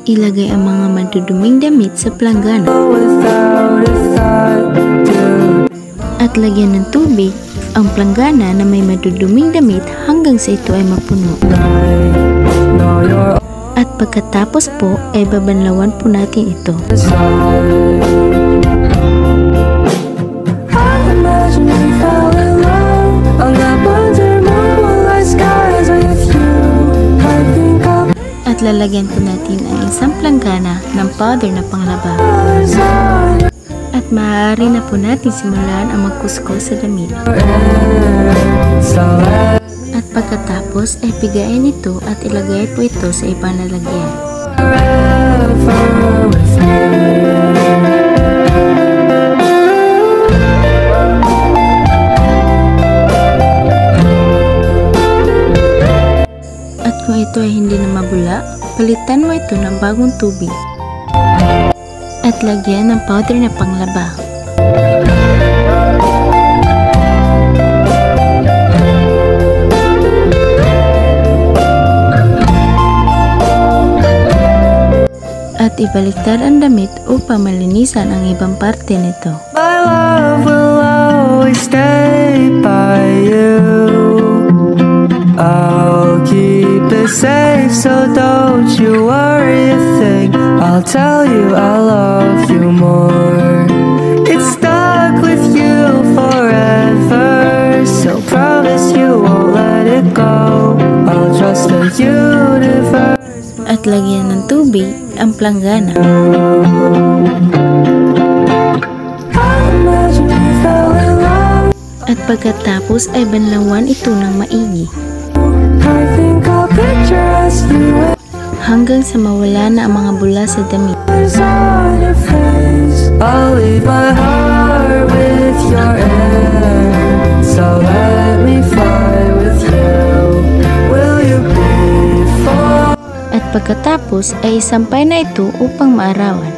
Ilagay ang mga maduduming damit sa planggana. At lagyan ng tubig ang planggana na may maduduming damit hanggang sa ito ay mapuno. At pagkatapos po ay babanlawan po natin ito. At lalagyan po natin ang isang planggana ng powder na panglaba. At maaari na po natin simulan ang magkuskos sa damit. At pagkatapos ay pigain ito at ilagay po ito sa ibang lalagyan. At kung ito ay hindi na mabula, palitan mo ito ng bagong tubig. At lagyan ng powder na panglaba. At ibaliktad ang damit upang malinisan ang ibang parte nito. My love will always stay by you. I'll keep it safe, so don't you worry a thing. I'll tell you I love you more. It's stuck with you forever, so promise you won't let it go. I'll trust the universe. At lagyan ng tubig ang planggana. At pagkatapos ay banlawan ito ng maigi. Hanggang sa mawala na ang mga bula sa damit. I'll leave my heart with your air, so let me fly with you. Will you be for? At pagkatapos ay isampay na ito upang maarawan.